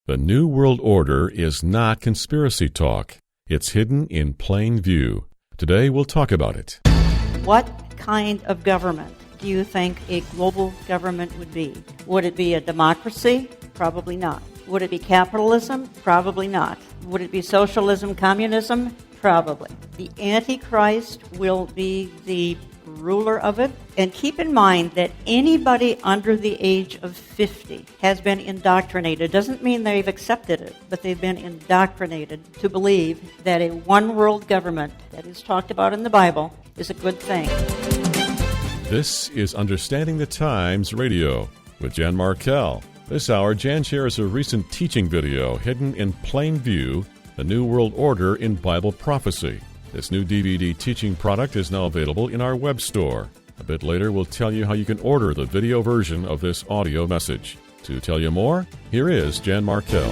The New World Order is not conspiracy talk. It's hidden in plain view. Today we'll talk about it. What kind of government do you think a global government would be? Would it be a democracy? Probably not. Would it be capitalism? Probably not. Would it be socialism, communism? Probably. The Antichrist will be the ruler of it. And keep in mind that anybody under the age of 50 has been indoctrinated. Doesn't mean they've accepted it, but they've been indoctrinated to believe that a one-world government that is talked about in the Bible is a good thing. This is Understanding the Times Radio with Jan Markell. This hour, Jan shares a recent teaching video, Hidden in Plain View, The New World Order in Bible Prophecy. This new DVD teaching product is now available in our web store. A bit later, we'll tell you how you can order the video version of this audio message. To tell you more, here is Jan Markell.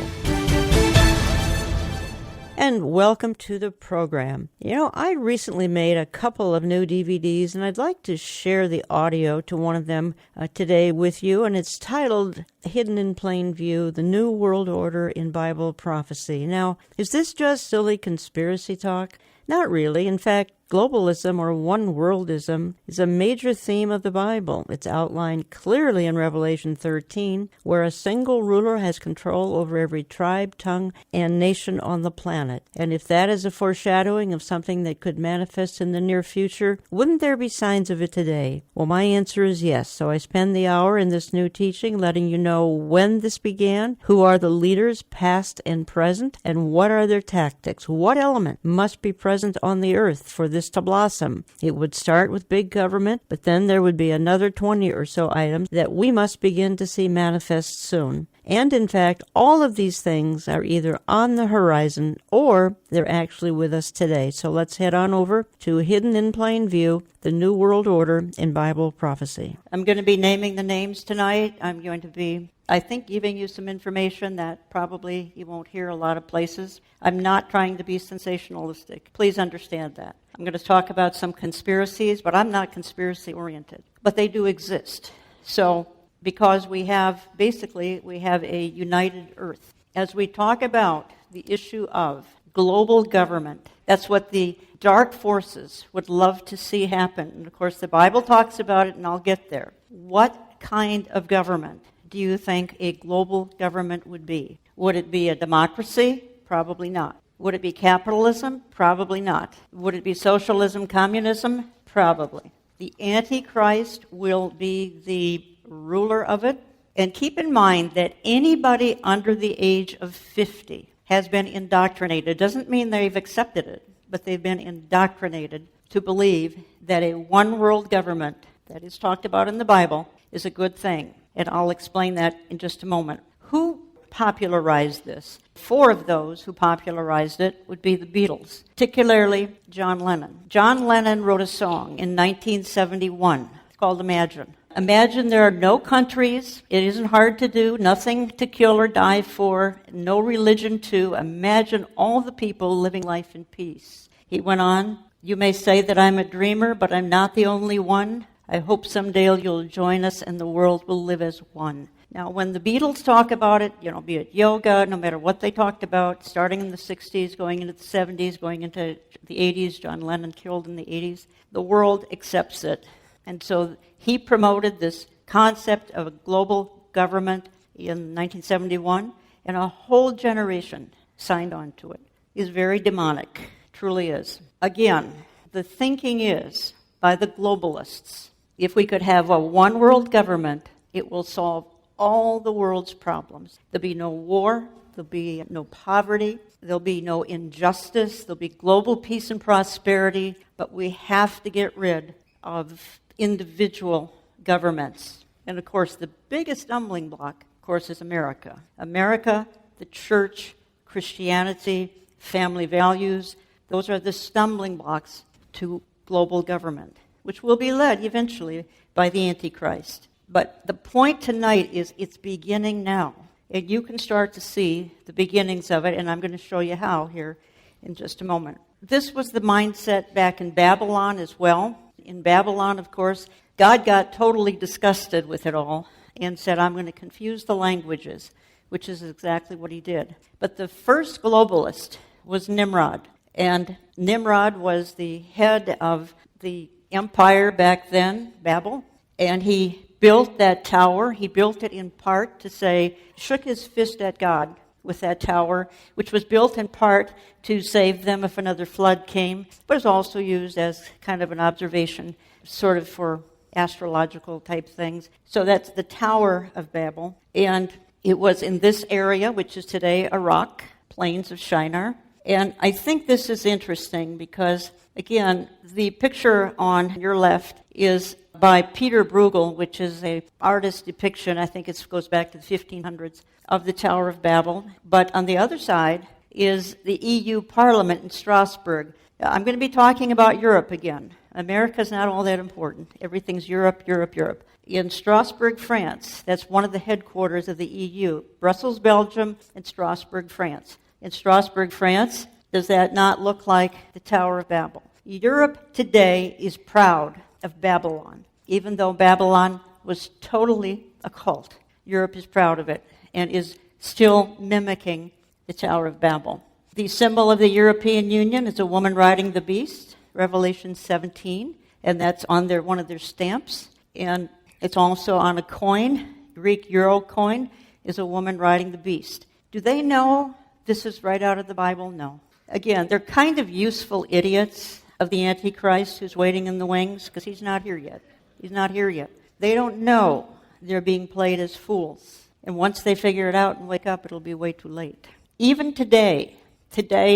And welcome to the program. I recently made a couple of new DVDs, and I'd like to share the audio to one of them today with you, and it's titled Hidden in Plain View, The New World Order in Bible Prophecy. Now, is this just silly conspiracy talk? Not really. In fact, globalism or one-worldism is a major theme of the Bible. It's outlined clearly in Revelation 13, where a single ruler has control over every tribe, tongue, and nation on the planet. And if that is a foreshadowing of something that could manifest in the near future, wouldn't there be signs of it today? Well, my answer is yes. So I spend the hour in this new teaching letting you know when this began, who are the leaders, past and present, and what are their tactics. What element must be present on the earth for this to blossom? It would start with big government, but then there would be another 20 or so items that we must begin to see manifest soon. And in fact, all of these things are either on the horizon or they're actually with us today. So let's head on over to Hidden in Plain View, The New World Order in Bible Prophecy. I'm going to be naming the names tonight. I'm going to be, I think, giving you some information that probably you won't hear a lot of places. I'm not trying to be sensationalistic. Please understand that. I'm going to talk about some conspiracies, but I'm not conspiracy-oriented. But they do exist. So, because we have a united earth. As we talk about the issue of global government, that's what the dark forces would love to see happen. And of course, the Bible talks about it, and I'll get there. What kind of government do you think a global government would be? Would it be a democracy? Probably not. Would it be capitalism? Probably not. Would it be socialism, communism? Probably. The Antichrist will be the ruler of it. And keep in mind that anybody under the age of 50 has been indoctrinated. Doesn't mean they've accepted it, but they've been indoctrinated to believe that a one-world government that is talked about in the Bible is a good thing. And I'll explain that in just a moment. Who popularized this? 4 of those who popularized it would be the Beatles, particularly John Lennon. John Lennon wrote a song in 1971 called Imagine. Imagine there are no countries. It isn't hard to do. Nothing to kill or die for. No religion to. Imagine all the people living life in peace. He went on, you may say that I'm a dreamer, but I'm not the only one. I hope someday you'll join us and the world will live as one. Now, when the Beatles talk about it, be it yoga, no matter what they talked about, starting in the 60s, going into the 70s, going into the 80s, John Lennon killed in the 80s, the world accepts it. And so he promoted this concept of a global government in 1971, and a whole generation signed on to it. It's very demonic, truly is. Again, the thinking is, by the globalists, if we could have a one-world government, it will solve all the world's problems. There'll be no war, there'll be no poverty, there'll be no injustice, there'll be global peace and prosperity, but we have to get rid of individual governments. And of course, the biggest stumbling block, of course, is America. America, the church, Christianity, family values, those are the stumbling blocks to global government, which will be led eventually by the Antichrist. But the point tonight is it's beginning now. And you can start to see the beginnings of it, and I'm going to show you how here in just a moment. This was the mindset back in Babylon as well. In Babylon, of course, God got totally disgusted with it all and said, I'm going to confuse the languages. which is exactly what he did. But the first globalist was Nimrod. And Nimrod was the head of the empire back then, Babel. And he built that tower. He built it in part to say, shook his fist at God with that tower, which was built in part to save them if another flood came, but is also used as kind of an observation, sort of for astrological type things. So that's the Tower of Babel. And it was in this area, which is today Iraq, plains of Shinar. And I think this is interesting because, again, the picture on your left is by Peter Bruegel, which is an artist depiction, I think it goes back to the 1500s, of the Tower of Babel. But on the other side is the EU Parliament in Strasbourg. I'm going to be talking about Europe again. America's not all that important. Everything's Europe, Europe, Europe. In Strasbourg, France, that's one of the headquarters of the EU. Brussels, Belgium, and Strasbourg, France. In Strasbourg, France, does that not look like the Tower of Babel? Europe today is proud of Babylon. Even though Babylon was totally a cult, Europe is proud of it and is still mimicking the Tower of Babel. The symbol of the European Union is a woman riding the beast, Revelation 17, and that's on one of their stamps. And it's also on a coin, Greek euro coin, is a woman riding the beast. Do they know this is right out of the Bible? No. Again, they're kind of useful idiots of the Antichrist who's waiting in the wings because he's not here yet. He's not here yet. They don't know they're being played as fools. And once they figure it out and wake up, it'll be way too late. Even today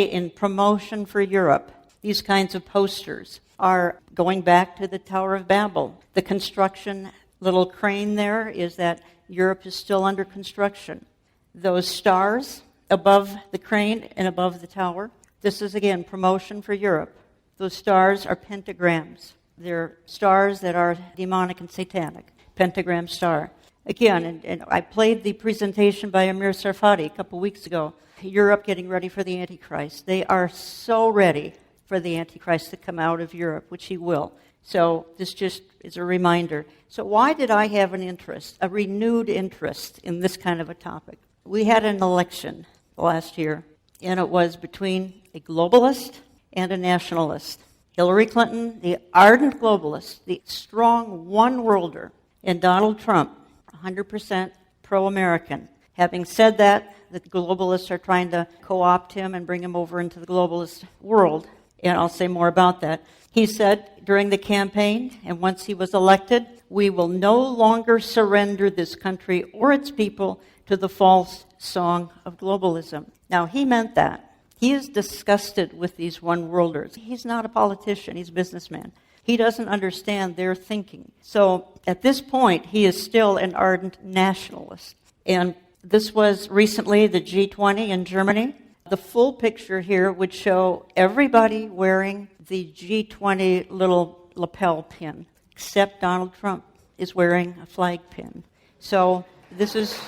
in promotion for Europe, these kinds of posters are going back to the Tower of Babel. The construction little crane there is that Europe is still under construction. Those stars above the crane and above the tower, this is, again, promotion for Europe. Those stars are pentagrams. They're stars that are demonic and satanic. Pentagram star. Again, and I played the presentation by Amir Sarfati a couple weeks ago. Europe getting ready for the Antichrist. They are so ready for the Antichrist to come out of Europe, which he will. So this just is a reminder. So why did I have an interest, a renewed interest in this kind of a topic? We had an election last year, and it was between a globalist and a nationalist. Hillary Clinton, the ardent globalist, the strong one-worlder, and Donald Trump, 100% pro-American. Having said that, the globalists are trying to co-opt him and bring him over into the globalist world, and I'll say more about that. He said during the campaign, and once he was elected, we will no longer surrender this country or its people to the false song of globalism. Now, he meant that. He is disgusted with these one-worlders. He's not a politician. He's a businessman. He doesn't understand their thinking. So at this point, he is still an ardent nationalist. And this was recently the G20 in Germany. The full picture here would show everybody wearing the G20 little lapel pin, except Donald Trump is wearing a flag pin. So this is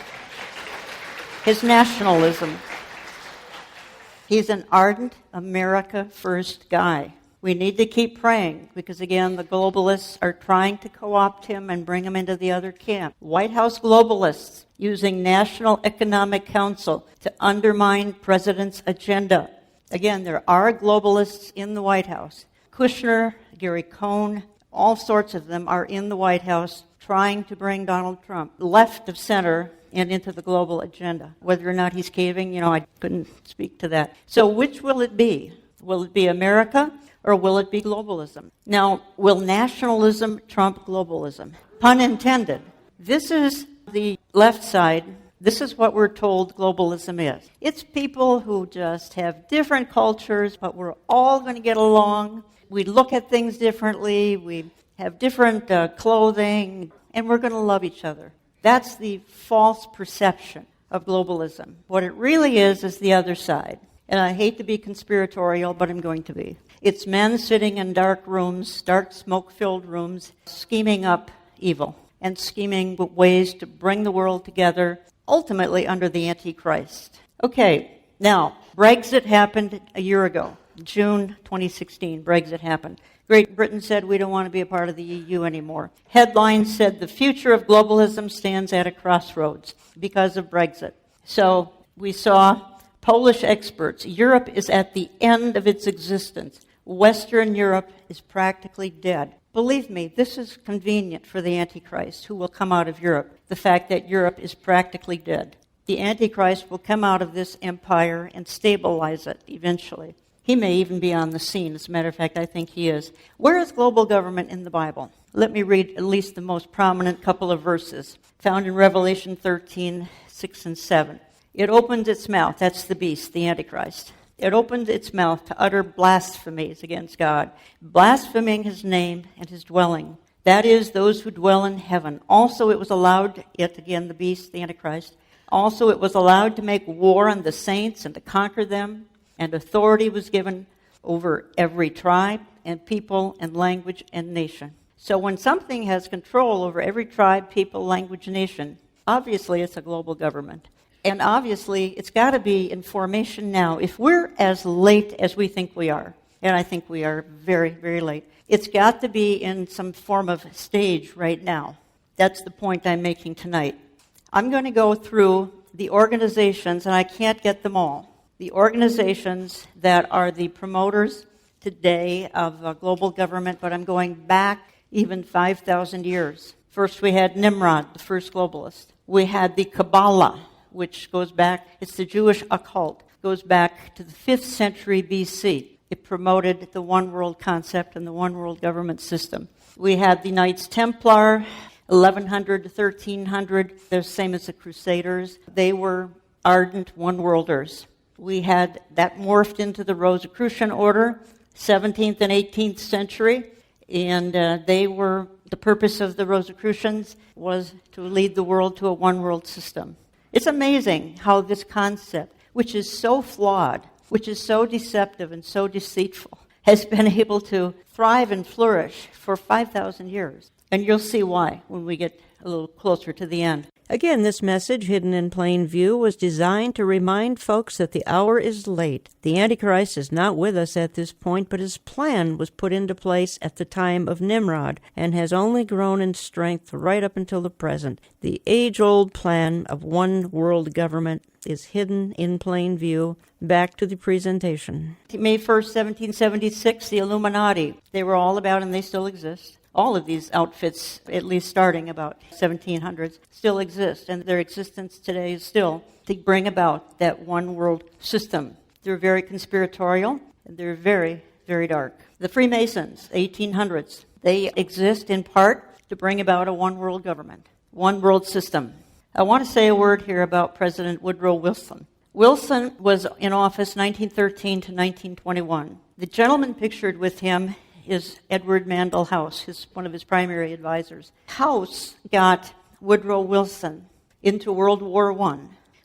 his nationalism. He's an ardent America First guy. We need to keep praying because, again, the globalists are trying to co-opt him and bring him into the other camp. White House globalists using National Economic Council to undermine president's agenda. Again, there are globalists in the White House. Kushner, Gary Cohn, all sorts of them are in the White House trying to bring Donald Trump left of center and into the global agenda. Whether or not he's caving, I couldn't speak to that. So which will it be? Will it be America or will it be globalism? Now, will nationalism trump globalism? Pun intended. This is the left side. This is what we're told globalism is. It's people who just have different cultures, but we're all going to get along. We look at things differently. We have different clothing, and we're going to love each other. That's the false perception of globalism. What it really is the other side. And I hate to be conspiratorial, but I'm going to be. It's men sitting in dark rooms, dark smoke-filled rooms, scheming up evil and scheming ways to bring the world together, ultimately under the Antichrist. Okay, now, Brexit happened a year ago, June 2016, Brexit happened. Great Britain said we don't want to be a part of the EU anymore. Headlines said the future of globalism stands at a crossroads because of Brexit. So we saw Polish experts. Europe is at the end of its existence. Western Europe is practically dead. Believe me, this is convenient for the Antichrist who will come out of Europe, the fact that Europe is practically dead. The Antichrist will come out of this empire and stabilize it eventually. He may even be on the scene. As a matter of fact, I think he is. Where is global government in the Bible? Let me read at least the most prominent couple of verses found in Revelation 13, 6 and 7. It opened its mouth, that's the beast, the Antichrist. It opened its mouth to utter blasphemies against God, blaspheming his name and his dwelling. That is, those who dwell in heaven. Also it was allowed, the beast, the Antichrist, also it was allowed to make war on the saints and to conquer them, and authority was given over every tribe and people and language and nation. So when something has control over every tribe, people, language, nation, obviously it's a global government. And obviously, it's got to be in formation now. If we're as late as we think we are, and I think we are very, very late, it's got to be in some form of stage right now. That's the point I'm making tonight. I'm going to go through the organizations, and I can't get them all, the organizations that are the promoters today of global government, but I'm going back even 5,000 years. First, we had Nimrod, the first globalist. We had the Kabbalah, which goes back, it's the Jewish occult, goes back to the 5th century BC. It promoted the one world concept and the one world government system. We had the Knights Templar, 1100 to 1300. They're the same as the Crusaders. They were ardent one-worlders. We had that morphed into the Rosicrucian order, 17th and 18th century, and the purpose of the Rosicrucians was to lead the world to a one-world system. It's amazing how this concept, which is so flawed, which is so deceptive and so deceitful, has been able to thrive and flourish for 5,000 years. And you'll see why when we get a little closer to the end. Again, this message, Hidden in Plain View, was designed to remind folks that the hour is late. The Antichrist is not with us at this point, but his plan was put into place at the time of Nimrod and has only grown in strength right up until the present. The age-old plan of one world government is hidden in plain view. Back to the presentation. May 1st, 1776, the Illuminati. They were all about, and they still exist. All of these outfits, at least starting about 1700s, still exist, and their existence today is still to bring about that one world system. They're very conspiratorial, and they're very, very dark. The Freemasons, 1800s, they exist in part to bring about a one world government, one world system. I want to say a word here about President Woodrow Wilson. Wilson was in office 1913 to 1921. The gentleman pictured with him is Edward Mandell House, one of his primary advisors. House got Woodrow Wilson into World War I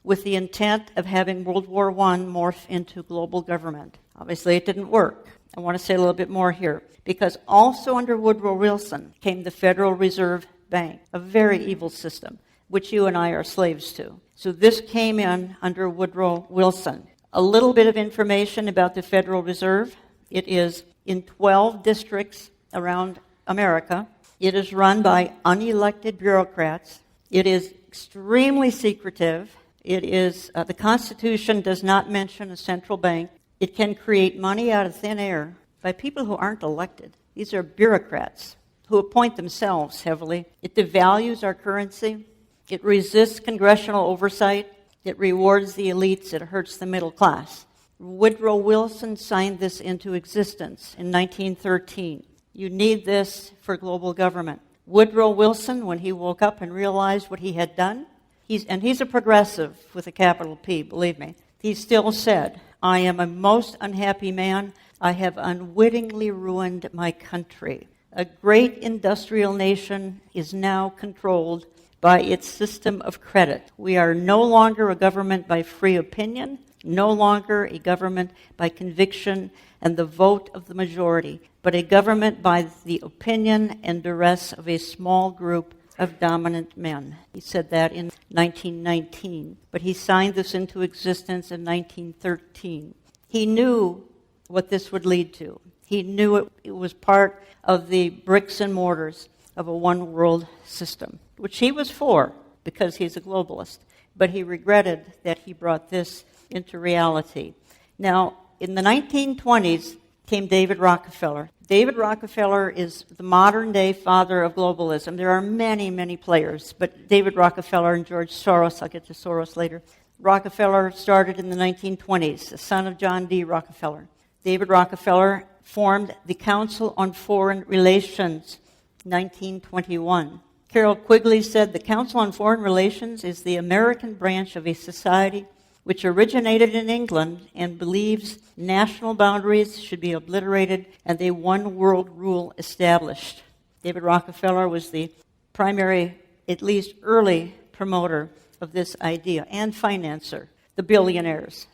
with the intent of having World War I morph into global government. Obviously, it didn't work. I want to say a little bit more here, because also under Woodrow Wilson came the Federal Reserve Bank, a very evil system, which you and I are slaves to. So this came in under Woodrow Wilson. A little bit of information about the Federal Reserve. It is in 12 districts around America. It is run by unelected bureaucrats. It is extremely secretive. It is the Constitution does not mention a central bank. It can create money out of thin air by people who aren't elected. These are bureaucrats who appoint themselves heavily. It devalues our currency. It resists congressional oversight. It rewards the elites. It hurts the middle class. Woodrow Wilson signed this into existence in 1913. You need this for global government. Woodrow Wilson, when he woke up and realized what he had done, he's a progressive with a capital P, believe me, he still said, I am a most unhappy man. I have unwittingly ruined my country. A great industrial nation is now controlled by its system of credit. We are no longer a government by free opinion, no longer a government by conviction and the vote of the majority, but a government by the opinion and duress of a small group of dominant men. He said that in 1919, but he signed this into existence in 1913. He knew what this would lead to. He knew it was part of the bricks and mortars of a one-world system, which he was for because he's a globalist. but he regretted that he brought this into reality. Now, in the 1920s came David Rockefeller. David Rockefeller is the modern-day father of globalism. There are many, many players, but David Rockefeller and George Soros, I'll get to Soros later. Rockefeller started in the 1920s, the son of John D. Rockefeller. David Rockefeller formed the Council on Foreign Relations, 1921. Carol Quigley said, "The Council on Foreign Relations is the American branch of a society which originated in England and believes national boundaries should be obliterated and a one-world rule established." David Rockefeller was the primary, at least early, promoter of this idea and financer. The billionaires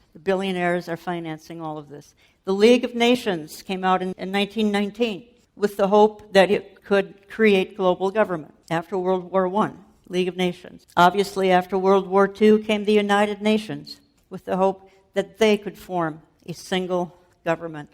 are financing all of this. The League of Nations came out in 1919 with the hope that it could create global government after World War I. League of Nations. Obviously, after World War II came the United Nations with the hope that they could form a single government.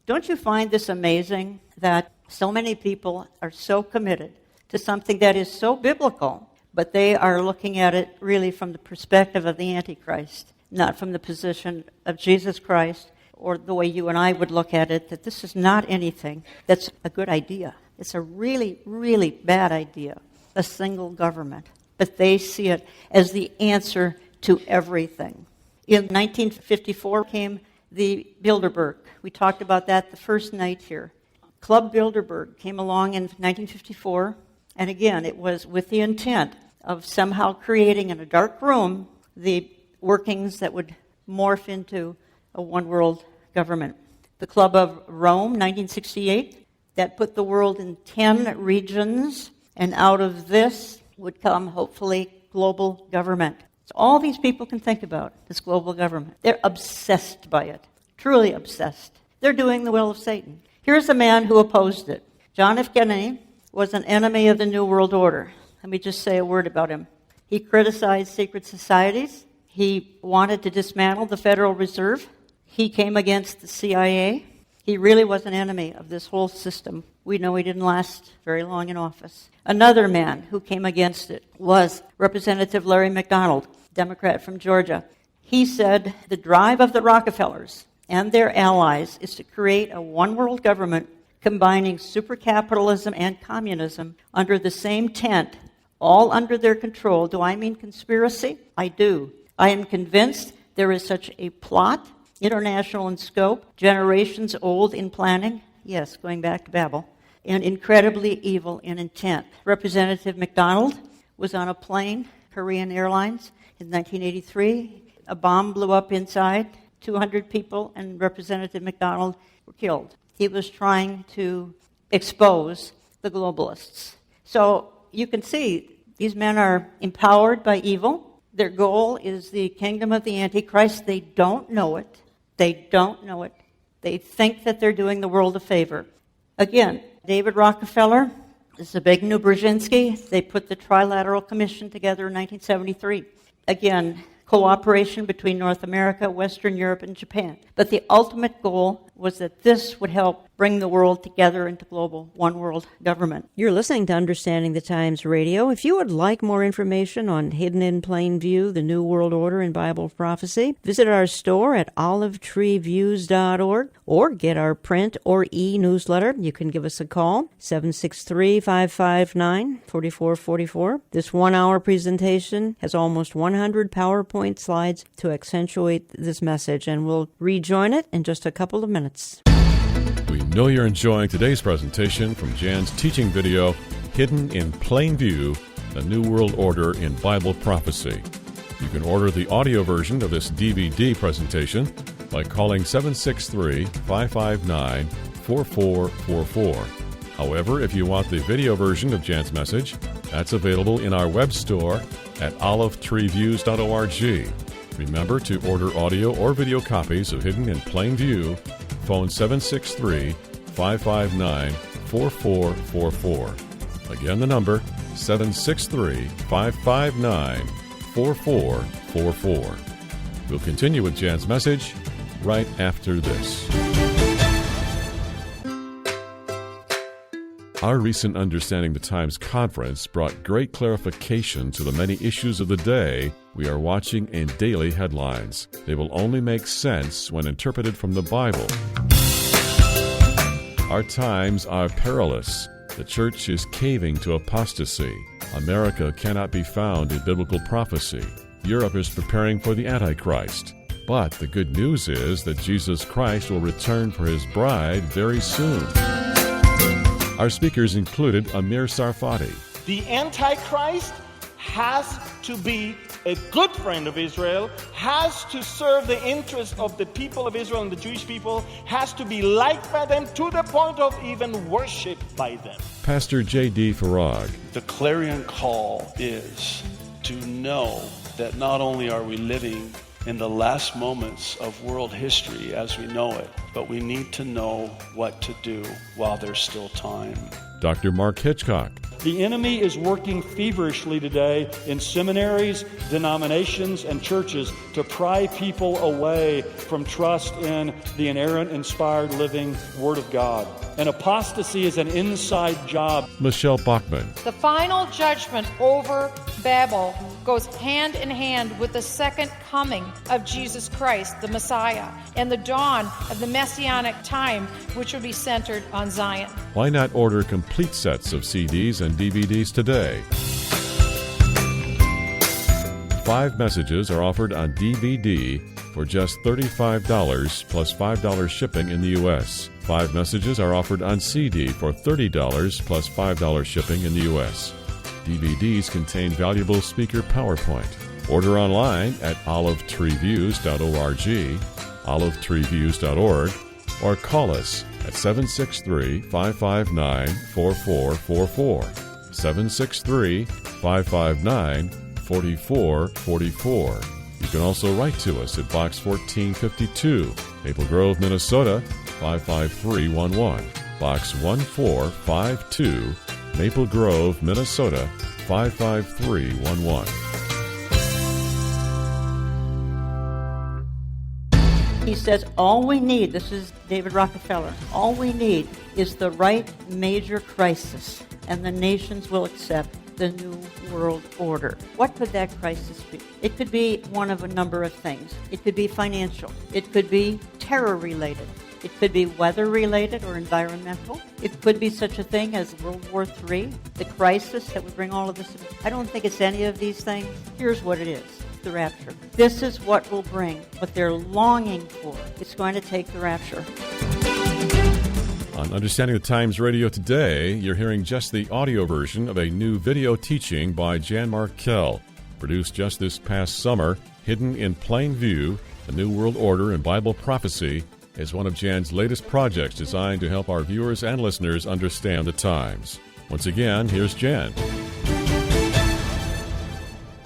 Don't you find this amazing that so many people are so committed to something that is so biblical, but they are looking at it really from the perspective of the Antichrist, not from the position of Jesus Christ or the way you and I would look at it, that this is not anything that's a good idea. It's a really, really bad idea, a single government. But they see it as the answer to everything. In 1954 came the Bilderberg. We talked about that the first night here. Club Bilderberg came along in 1954, and again, it was with the intent of somehow creating in a dark room the workings that would morph into a one-world government. The Club of Rome, 1968, that put the world in 10 regions, and out of this would come, hopefully, global government. So all these people can think about this global government. They're obsessed by it, truly obsessed. They're doing the will of Satan. Here's a man who opposed it. John F. Kennedy was an enemy of the New World Order. Let me just say a word about him. He criticized secret societies. He wanted to dismantle the Federal Reserve. He came against the CIA. He really was an enemy of this whole system. We know he didn't last very long in office. Another man who came against it was Representative Larry McDonald, Democrat from Georgia. He said the drive of the Rockefellers and their allies is to create a one-world government combining supercapitalism and communism under the same tent, all under their control. Do I mean conspiracy? I do. I am convinced there is such a plot, international in scope, generations old in planning, yes, going back to Babel, and incredibly evil in intent. Representative McDonald was on a plane, Korean Airlines, in 1983. A bomb blew up inside. 200 people and Representative McDonald were killed. He was trying to expose the globalists. So you can see these men are empowered by evil. Their goal is the kingdom of the Antichrist. They don't know it. They don't know it. They think that they're doing the world a favor. Again, David Rockefeller, Zbigniew Brzezinski, they put the Trilateral Commission together in 1973. Again, cooperation between North America, Western Europe, and Japan. But the ultimate goal was that this would help bring the world together into global one-world government. You're listening to Understanding the Times Radio. If you would like more information on Hidden in Plain View, the New World Order and Bible Prophecy, visit our store at olivetreeviews.org or get our print or e-newsletter. You can give us a call, 763-559-4444. This one-hour presentation has almost 100 PowerPoint slides to accentuate this message, and we'll rejoin it in just a couple of minutes. We know you're enjoying today's presentation from Jan's teaching video, Hidden in Plain View, The New World Order in Bible Prophecy. You can order the audio version of this DVD presentation by calling 763-559-4444. However, if you want the video version of Jan's message, that's available in our web store at olivetreeviews.org. Remember to order audio or video copies of Hidden in Plain View. Phone 763-559-4444. Again, the number 763-559-4444. We'll continue with Jan's message right after this. Our recent Understanding the Times conference brought great clarification to the many issues of the day we are watching in daily headlines. They will only make sense when interpreted from the Bible. Our times are perilous. The church is caving to apostasy. America cannot be found in biblical prophecy. Europe is preparing for the Antichrist. But the good news is that Jesus Christ will return for his bride very soon. Our speakers included Amir Sarfati. The Antichrist has to be a good friend of Israel, has to serve the interests of the people of Israel and the Jewish people, has to be liked by them to the point of even worship by them. Pastor J.D. Farag. The clarion call is to know that not only are we living in the last moments of world history as we know it, but we need to know what to do while there's still time. Dr. Mark Hitchcock. The enemy is working feverishly today in seminaries, denominations, and churches to pry people away from trust in the inerrant, inspired, living Word of God. And apostasy is an inside job. Michelle Bachman. The final judgment over Babel goes hand in hand with the second coming of Jesus Christ, the Messiah, and the dawn of the Messianic time, which will be centered on Zion. Why not order complete sets of CDs and DVDs today? 5 messages are offered on DVD for just $35 plus $5 shipping in the U.S. 5 messages are offered on CD for $30 plus $5 shipping in the U.S. DVDs contain valuable speaker PowerPoint. Order online at olivetreeviews.org, olivetreeviews.org, or call us at 763-559-4444, 763-559-4444. You can also write to us at Box 1452, Maple Grove, Minnesota, 55311, Box 1452, Maple Grove, Minnesota, 55311. He says all we need, this is David Rockefeller, all we need is the right major crisis, and the nations will accept the New World Order. What could that crisis be? It could be one of a number of things. It could be financial. It could be terror-related. It could be weather-related or environmental. It could be such a thing as World War III, the crisis that would bring all of this. I don't think it's any of these things. Here's what it is. The rapture. This is what will bring what they're longing for. It's going to take the rapture. On Understanding the Times Radio today, you're hearing just the audio version of a new video teaching by Jan Markell, produced just this past summer. Hidden in Plain View, The New World Order in Bible Prophecy, is one of Jan's latest projects designed to help our viewers and listeners understand the times. Once again, here's Jan.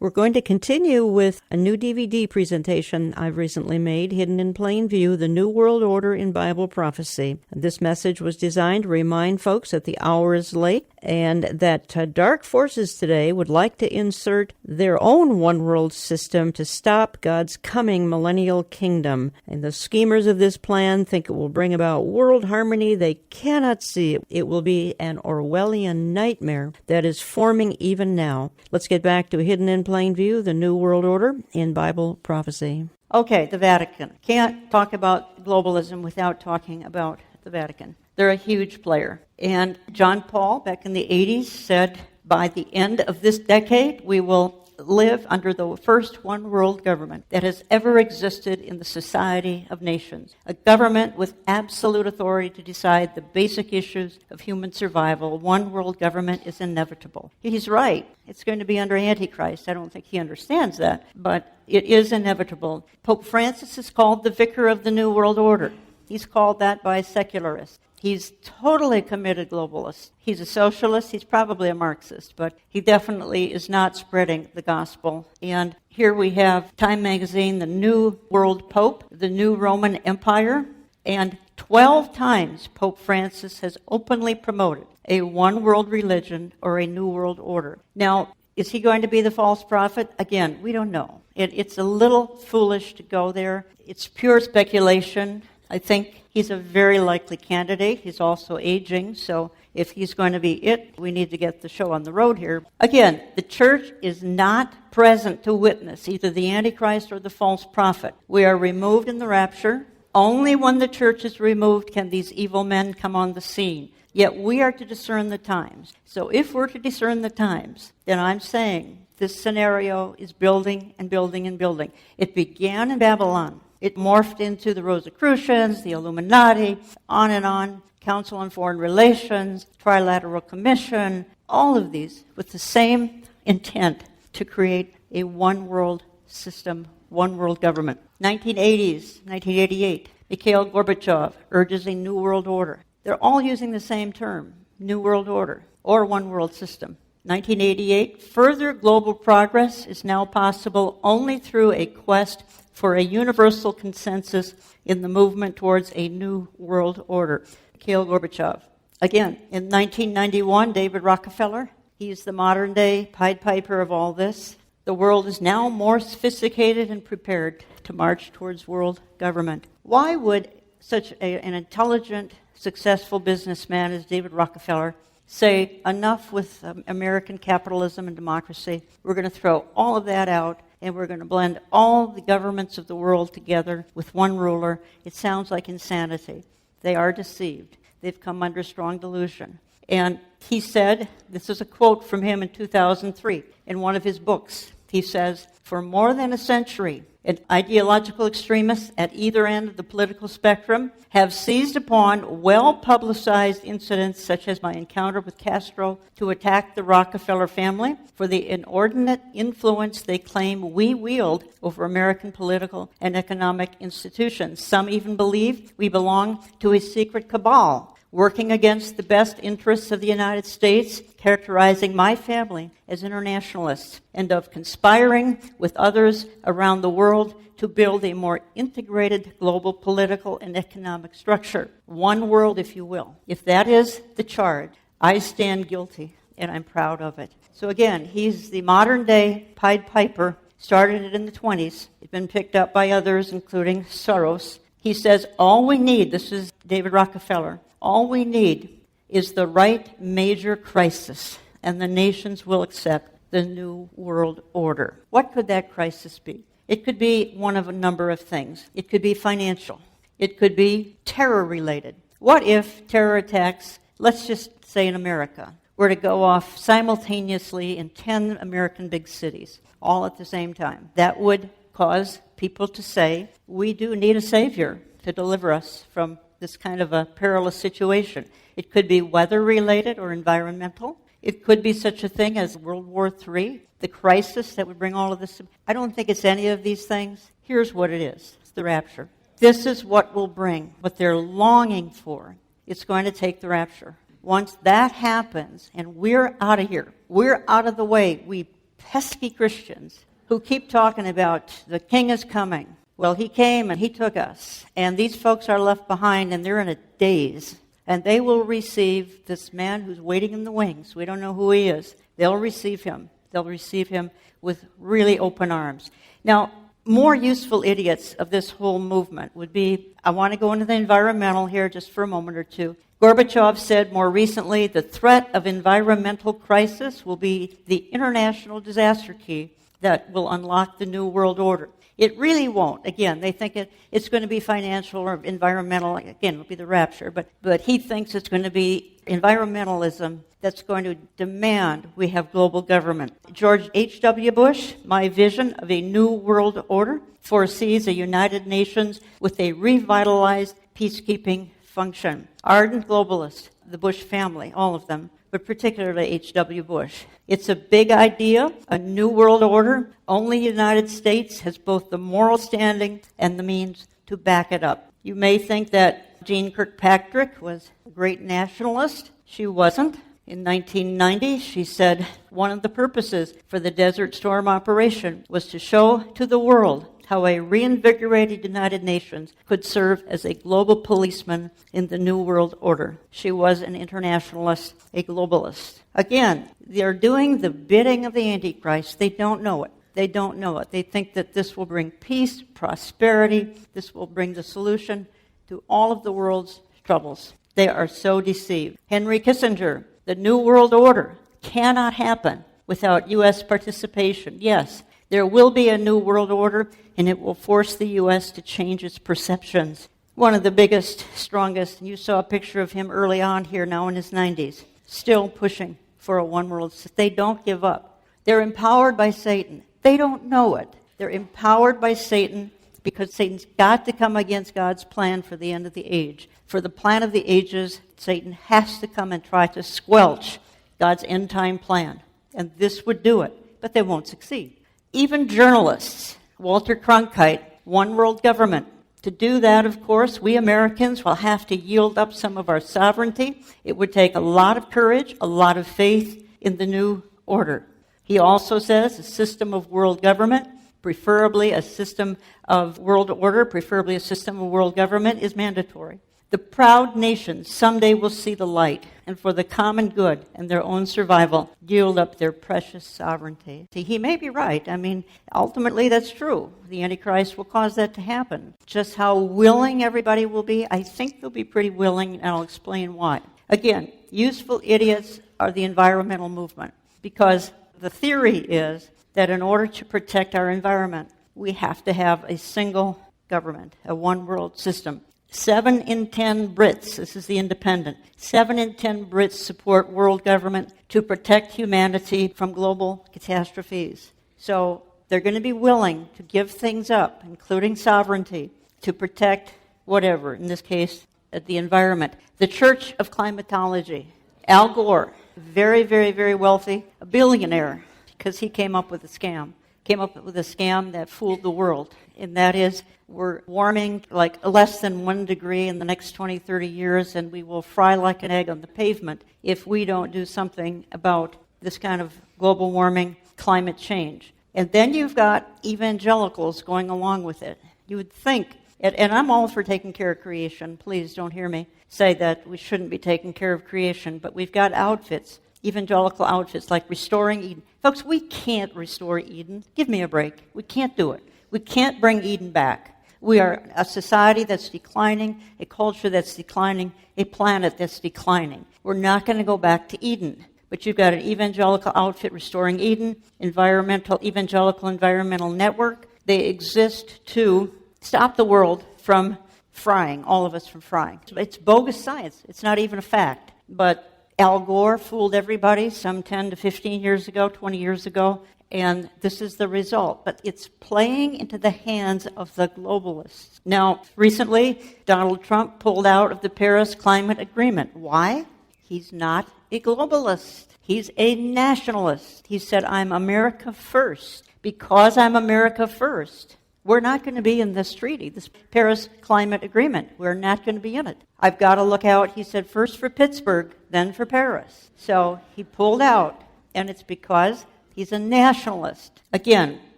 We're going to continue with a new DVD presentation I've recently made, Hidden in Plain View, The New World Order in Bible Prophecy. This message was designed to remind folks that the hour is late and that dark forces today would like to insert their own one-world system to stop God's coming millennial kingdom. And the schemers of this plan think it will bring about world harmony they cannot see. It will be an Orwellian nightmare that is forming even now. Let's get back to Hidden in Plain View, The New World Order in Bible Prophecy. Okay, the Vatican. Can't talk about globalism without talking about the Vatican. They're a huge player. And John Paul, back in the 80s, said, by the end of this decade, we will live under the first one world government that has ever existed in the society of nations. A government with absolute authority to decide the basic issues of human survival. One world government is inevitable. He's right. It's going to be under Antichrist. I don't think he understands that, but it is inevitable. Pope Francis is called the vicar of the New World Order. He's called that by secularists. He's totally committed globalist. He's a socialist. He's probably a Marxist, but he definitely is not spreading the gospel. And here we have Time Magazine, the New World Pope, the New Roman Empire, and 12 times Pope Francis has openly promoted a one world religion or a new world order. Now, is he going to be the false prophet? Again, we don't know. It's a little foolish to go there. It's pure speculation. I think he's a very likely candidate. He's also aging, so If he's going to be it, we need to get the show on the road here. Again, the church is not present to witness either the Antichrist or the false prophet. We are removed in the rapture. Only when the church is removed can these evil men come on the scene. Yet we are to discern the times. So if we're to discern the times, then I'm saying this scenario is building and building and building. It began in Babylon. It morphed into the Rosicrucians, the Illuminati, on, Council on Foreign Relations, Trilateral Commission, all of these with the same intent to create a one-world system, one-world government. 1980s, 1988, Mikhail Gorbachev urges a new world order. They're all using the same term, new world order, or one world system. 1988, further global progress is now possible only through a quest for a universal consensus in the movement towards a new world order. Mikhail Gorbachev. Again, in 1991, David Rockefeller, he's the modern-day Pied Piper of all this. The world is now more sophisticated and prepared to march towards world government. Why would such an intelligent, successful businessman as David Rockefeller say, enough with American capitalism and democracy, we're going to throw all of that out and we're going to blend all the governments of the world together with one ruler? It sounds like insanity. They are deceived. They've come under strong delusion. And he said, this is a quote from him in 2003 in one of his books. He says, for more than a century, ideological extremists at either end of the political spectrum have seized upon well-publicized incidents such as my encounter with Castro to attack the Rockefeller family for the inordinate influence they claim we wield over American political and economic institutions. Some even believe we belong to a secret cabal working against the best interests of the United States, characterizing my family as internationalists, and of conspiring with others around the world to build a more integrated global political and economic structure. One world, if you will. If that is the charge, I stand guilty, and I'm proud of it. So again, he's the modern-day Pied Piper, started it in the 20s. It's been picked up by others, including Soros. He says, all we need, this is David Rockefeller, all we need is the right major crisis, and the nations will accept the new world order. What could that crisis be? It could be one of a number of things. It could be financial. It could be terror-related. What if terror attacks, let's just say in America, were to go off simultaneously in 10 American big cities, all at the same time? That would cause people to say, we do need a savior to deliver us from this kind of a perilous situation. It could be weather-related or environmental. It could be such a thing as World War III, the crisis that would bring all of this. I don't think it's any of these things. Here's what it is. It's the rapture. This is what will bring, what they're longing for. It's going to take the rapture. Once that happens, and we're out of here, we're out of the way, we pesky Christians who keep talking about the king is coming. Well, he came and he took us. And these folks are left behind and they're in a daze. And they will receive this man who's waiting in the wings. We don't know who he is. They'll receive him. They'll receive him with really open arms. Now, more useful idiots of this whole movement would be, I want to go into the environmental here just for a moment or two. Gorbachev said more recently, the threat of environmental crisis will be the international disaster key that will unlock the new world order. It really won't. Again, they think it's going to be financial or environmental. Again, it'll be the rapture. But he thinks it's going to be environmentalism that's going to demand we have global government. George H.W. Bush, my vision of a new world order, foresees a United Nations with a revitalized peacekeeping function. Ardent globalists, the Bush family, all of them, but particularly H.W. Bush. It's a big idea, a new world order. Only the United States has both the moral standing and the means to back it up. You may think that Jeane Kirkpatrick was a great nationalist. She wasn't. In 1990, she said one of the purposes for the Desert Storm operation was to show to the world how a reinvigorated United Nations could serve as a global policeman in the New World Order. She was an internationalist, a globalist. Again, they're doing the bidding of the Antichrist. They don't know it. They don't know it. They think that this will bring peace, prosperity. This will bring the solution to all of the world's troubles. They are so deceived. Henry Kissinger, the New World Order cannot happen without U.S. participation. Yes, there will be a New World Order, and it will force the U.S. to change its perceptions. One of the biggest, strongest, and you saw a picture of him early on here, now in his 90s, still pushing for a one world system. They don't give up. They're empowered by Satan. They don't know it. They're empowered by Satan because Satan's got to come against God's plan for the end of the age. For the plan of the ages, Satan has to come and try to squelch God's end-time plan. And this would do it, but they won't succeed. Even journalists, Walter Cronkite, one world government. To do that, of course, we Americans will have to yield up some of our sovereignty. It would take a lot of courage, a lot of faith in the new order. He also says a system of world government, preferably a system of world order, preferably a system of world government, is mandatory. The proud nations someday will see the light, and for the common good and their own survival, yield up their precious sovereignty. See, he may be right. I mean, ultimately that's true. The Antichrist will cause that to happen. Just how willing everybody will be, I think they'll be pretty willing, and I'll explain why. Again, useful idiots are the environmental movement, because the theory is that in order to protect our environment, we have to have a single government, a one-world system. 7 in 10 Brits, this is the Independent, 7 in 10 Brits support world government to protect humanity from global catastrophes. So they're going to be willing to give things up, including sovereignty, to protect whatever, in this case, the environment. The Church of Climatology, Al Gore, very, very, very wealthy, a billionaire, because he came up with a scam that fooled the world. And that is, we're warming like less than 1 degree in the next 20, 30 years, and we will fry like an egg on the pavement if we don't do something about this kind of global warming, climate change. And then you've got evangelicals going along with it. You would think, and I'm all for taking care of creation. Please don't hear me say that we shouldn't be taking care of creation, but we've got outfits, evangelical outfits like Restoring Eden. Folks, we can't restore Eden. Give me a break. We can't do it. We can't bring Eden back. We are a society that's declining, a culture that's declining, a planet that's declining. We're not going to go back to Eden. But you've got an evangelical outfit, Restoring Eden, evangelical environmental network. They exist to stop the world from frying, all of us from frying. It's bogus science. It's not even a fact. But Al Gore fooled everybody some 10 to 15 years ago, 20 years ago, and this is the result. But it's playing into the hands of the globalists. Now, recently, Donald Trump pulled out of the Paris Climate Agreement. Why? He's not a globalist. He's a nationalist. He said, I'm America first. Because I'm America first, we're not going to be in this treaty, this Paris Climate Agreement. We're not going to be in it. I've got to look out, he said, first for Pittsburgh, then for Paris. So he pulled out, and it's because he's a nationalist. Again,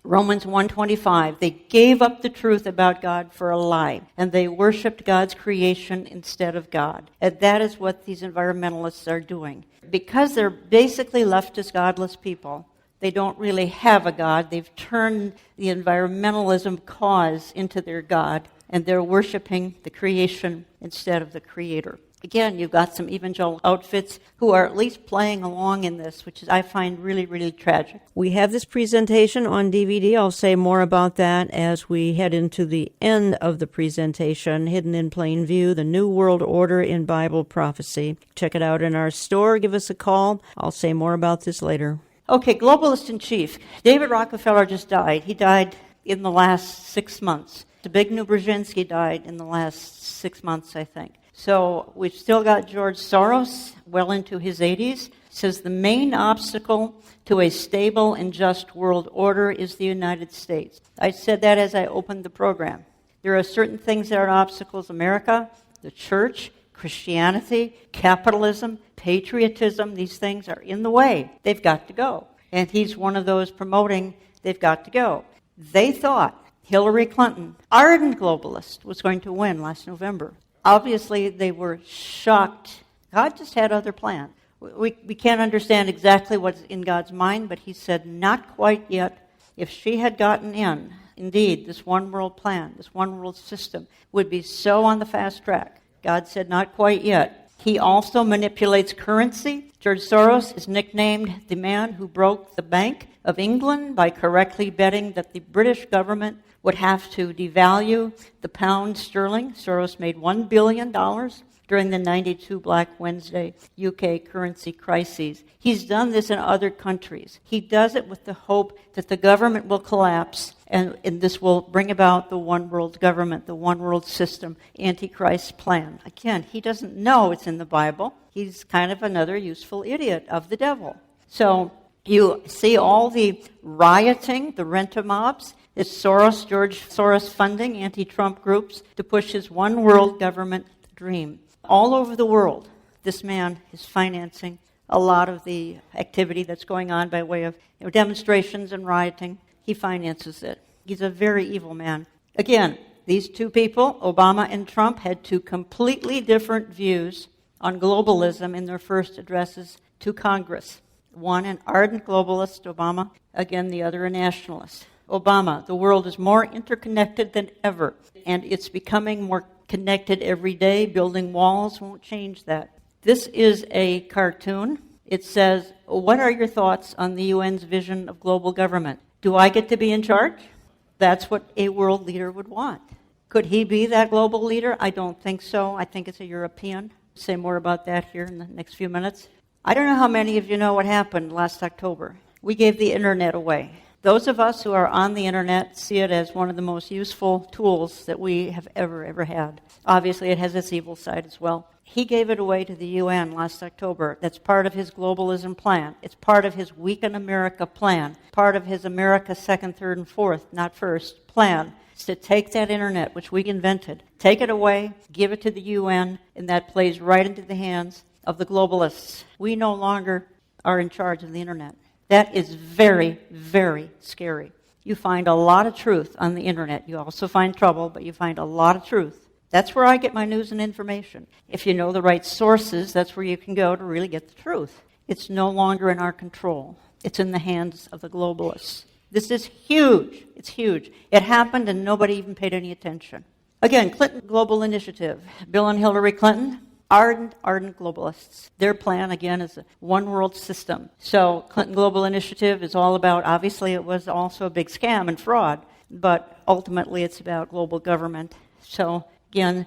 Romans 1:25, they gave up the truth about God for a lie, and they worshipped God's creation instead of God. And that is what these environmentalists are doing. Because they're basically leftist, godless people, they don't really have a God. They've turned the environmentalism cause into their God, and they're worshiping the creation instead of the Creator. Again, you've got some evangelical outfits who are at least playing along in this, which I find really, really tragic. We have this presentation on DVD. I'll say more about that as we head into the end of the presentation, Hidden in Plain View, The New World Order in Bible Prophecy. Check it out in our store. Give us a call. I'll say more about this later. Okay, globalist in chief. David Rockefeller just died. He died in the last 6 months. Zbigniew Brzezinski died in the last 6 months, I think. So we've still got George Soros, well into his 80s, says the main obstacle to a stable and just world order is the United States. I said that as I opened the program. There are certain things that are obstacles. America, the church, Christianity, capitalism, patriotism, these things are in the way. They've got to go. And he's one of those promoting they've got to go. They thought Hillary Clinton, ardent globalist, was going to win last November. Obviously, they were shocked. God just had other plans. We can't understand exactly what's in God's mind, but he said, not quite yet. If she had gotten in, indeed, this one world plan, this one world system would be so on the fast track. God said, not quite yet. He also manipulates currency. George Soros is nicknamed the man who broke the Bank of England by correctly betting that the British government would have to devalue the pound sterling. Soros made $1 billion during the 92 Black Wednesday UK currency crises. He's done this in other countries. He does it with the hope that the government will collapse and this will bring about the one world government, the one world system, Antichrist plan. Again, he doesn't know it's in the Bible. He's kind of another useful idiot of the devil. So you see all the rioting, the rent-a-mobs. It's George Soros funding anti-Trump groups to push his one world government dream. All over the world, this man is financing a lot of the activity that's going on by way of demonstrations and rioting. He finances it. He's a very evil man. Again, these two people, Obama and Trump, had two completely different views on globalism in their first addresses to Congress. One, an ardent globalist, Obama. Again, the other, a nationalist. Obama, the world is more interconnected than ever, and it's becoming more connected every day. Building walls won't change that. This is a cartoon. It says, what are your thoughts on the UN's vision of global government? Do I get to be in charge? That's what a world leader would want. Could he be that global leader? I don't think so. I think it's a European. I'll say more about that here in the next few minutes. I don't know how many of you know what happened last October. We gave the internet away. Those of us who are on the internet see it as one of the most useful tools that we have ever had. Obviously, it has its evil side as well. He gave it away to the UN last October. That's part of his globalism plan. It's part of his Weaken America plan, part of his America second, third, and fourth, not first, plan. It's to take that internet, which we invented, take it away, give it to the UN, and that plays right into the hands of the globalists. We no longer are in charge of the internet. That is very, very scary. You find a lot of truth on the internet. You also find trouble, but you find a lot of truth. That's where I get my news and information. If you know the right sources, that's where you can go to really get the truth. It's no longer in our control. It's in the hands of the globalists. This is huge. It's huge. It happened and nobody even paid any attention. Again, Clinton Global Initiative. Bill and Hillary Clinton, ardent globalists. Their plan, again, is a one world system. So Clinton Global Initiative is all about, obviously it was also a big scam and fraud, but ultimately it's about global government. So again,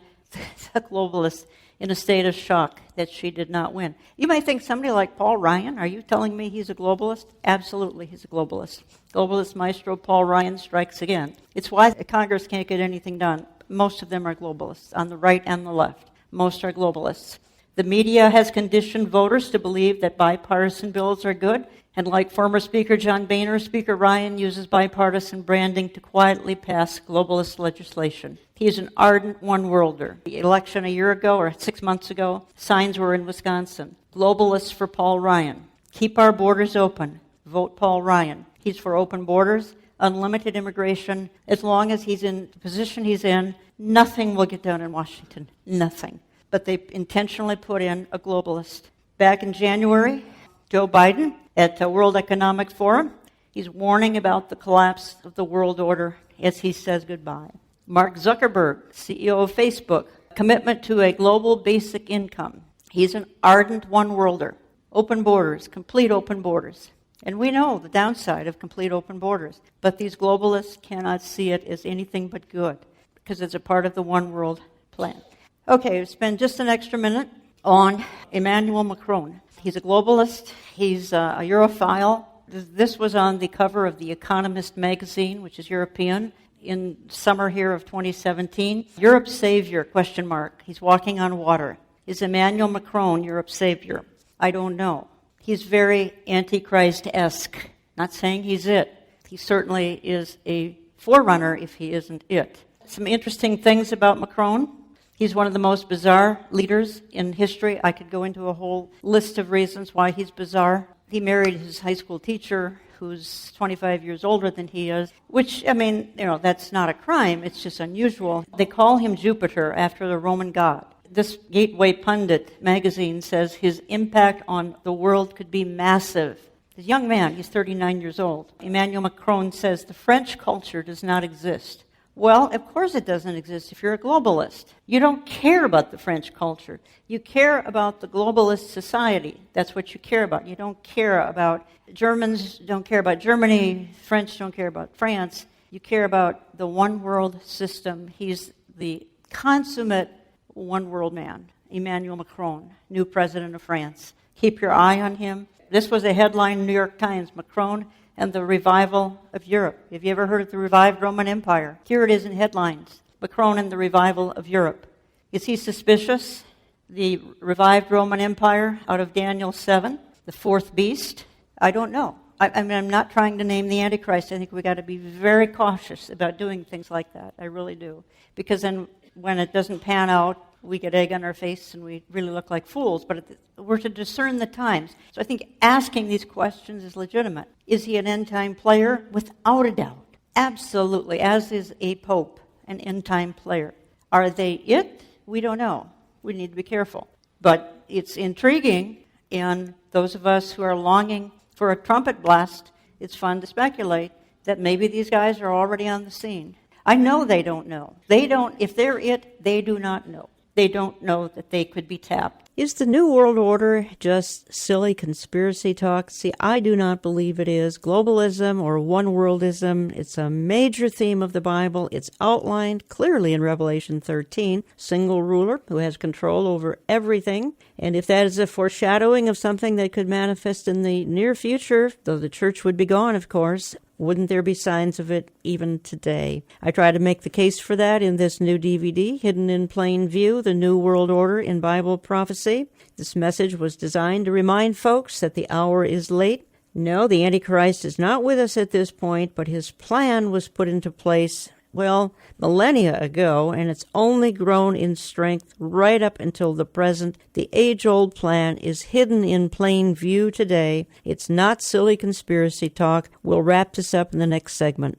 the globalists in a state of shock that she did not win. You might think somebody like Paul Ryan, are you telling me he's a globalist? Absolutely, he's a globalist. Globalist maestro Paul Ryan strikes again. It's why Congress can't get anything done. Most of them are globalists, on the right and the left. Most are globalists. The media has conditioned voters to believe that bipartisan bills are good, and like former Speaker John Boehner, Speaker Ryan uses bipartisan branding to quietly pass globalist legislation. He is an ardent one-worlder. The election a year ago, or 6 months ago, signs were in Wisconsin. Globalists for Paul Ryan. Keep our borders open. Vote Paul Ryan. He's for open borders, unlimited immigration. As long as he's in the position he's in, nothing will get done in Washington. Nothing. But they intentionally put in a globalist. Back in January, Joe Biden at the World Economic Forum, he's warning about the collapse of the world order as he says goodbye. Mark Zuckerberg, CEO of Facebook, commitment to a global basic income. He's an ardent one-worlder. Open borders, complete open borders. And we know the downside of complete open borders. But these globalists cannot see it as anything but good because it's a part of the one world plan. Okay, we'll spend just an extra minute on Emmanuel Macron. He's a globalist. He's a Europhile. This was on the cover of The Economist magazine, which is European, in summer here of 2017. Europe's savior, question mark. He's walking on water. Is Emmanuel Macron Europe's savior? I don't know. He's very Antichrist-esque. Not saying he's it. He certainly is a forerunner if he isn't it. Some interesting things about Macron. He's one of the most bizarre leaders in history. I could go into a whole list of reasons why he's bizarre. He married his high school teacher, who's 25 years older than he is, which, that's not a crime. It's just unusual. They call him Jupiter after the Roman god. This Gateway Pundit magazine says his impact on the world could be massive. This young man, he's 39 years old. Emmanuel Macron says the French culture does not exist. Well, of course it doesn't exist if you're a globalist. You don't care about the French culture. You care about the globalist society. That's what you care about. You don't care about Germans, don't care about Germany, French don't care about France. You care about the one world system. He's the consummate one world man, Emmanuel Macron, new president of France. Keep your eye on him. This was a headline in the New York Times, Macron and the revival of Europe. Have you ever heard of the revived Roman Empire? Here it is in headlines. Macron and the revival of Europe. Is he suspicious? The revived Roman Empire out of Daniel 7, the fourth beast? I don't know. I mean, I'm not trying to name the Antichrist. I think we've got to be very cautious about doing things like that. I really do. Because then when it doesn't pan out, we get egg on our face and we really look like fools. But we're to discern the times. So I think asking these questions is legitimate. Is he an end-time player? Without a doubt. Absolutely. As is a pope, an end-time player. Are they it? We don't know. We need to be careful. But it's intriguing, and those of us who are longing for a trumpet blast, it's fun to speculate that maybe these guys are already on the scene. I know they don't know. They don't, if they're it, they do not know. They don't know that they could be tapped. Is the New World Order just silly conspiracy talk? See, I do not believe it is. Globalism or one-worldism, it's a major theme of the Bible. It's outlined clearly in Revelation 13. Single ruler who has control over everything. And if that is a foreshadowing of something that could manifest in the near future, though the church would be gone, of course, wouldn't there be signs of it even today? I try to make the case for that in this new DVD, Hidden in Plain View, The New World Order in Bible Prophecy. This message was designed to remind folks that the hour is late. No, the Antichrist is not with us at this point, but his plan was put into place, well, millennia ago, and it's only grown in strength right up until the present. The age-old plan is hidden in plain view today. It's not silly conspiracy talk. We'll wrap this up in the next segment.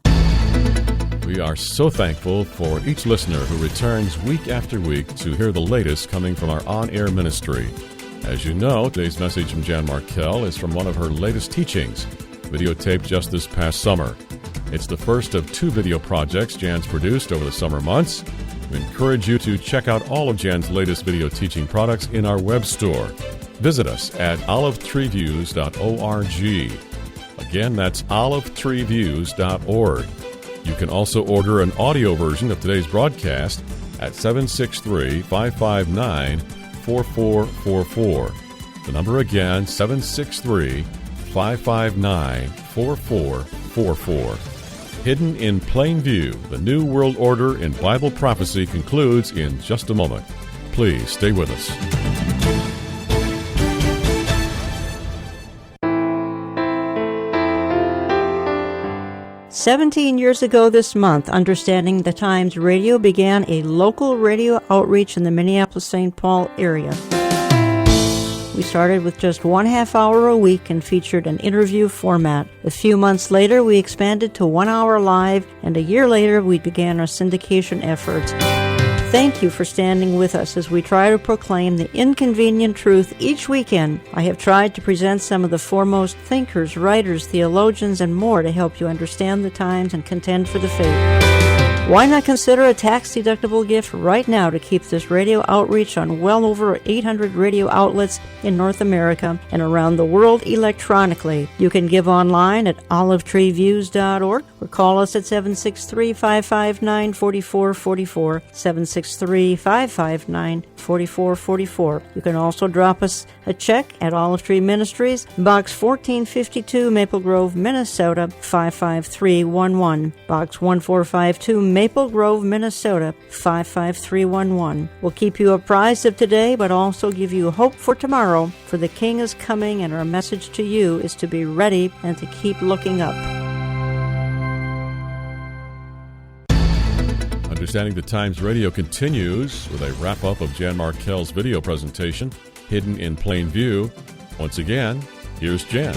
We are so thankful for each listener who returns week after week to hear the latest coming from our on-air ministry. As you know, today's message from Jan Markell is from one of her latest teachings, videotaped just this past summer. It's the first of 2 video projects Jan's produced over the summer months. We encourage you to check out all of Jan's latest video teaching products in our web store. Visit us at olivetreeviews.org. Again, that's olivetreeviews.org. You can also order an audio version of today's broadcast at 763-559-4444. The number again, 763-559-4444. Hidden in Plain View, The New World Order in Bible Prophecy concludes in just a moment. Please stay with us. "17 years ago this month, Understanding the Times Radio began a local radio outreach in the Minneapolis-St. Paul area. We started with just 1/2 hour a week and featured an interview format. A few months later, we expanded to 1 hour live, and a year later, we began our syndication efforts. Thank you for standing with us as we try to proclaim the inconvenient truth each weekend. I have tried to present some of the foremost thinkers, writers, theologians, and more to help you understand the times and contend for the faith. Why not consider a tax-deductible gift right now to keep this radio outreach on well over 800 radio outlets in North America and around the world electronically? You can give online at olivetreeviews.org or call us at 763-559-4444, 763-559-4444. You can also drop us a check at Olive Tree Ministries, Box 1452, Maple Grove, Minnesota, 55311. Box 1452, Maple Grove, Minnesota, 55311. We'll keep you apprised of today, but also give you hope for tomorrow, for the King is coming, and our message to you is to be ready and to keep looking up. Understanding the Times Radio continues with a wrap-up of Jan Markell's video presentation, Hidden in Plain View. Once again, here's Jan.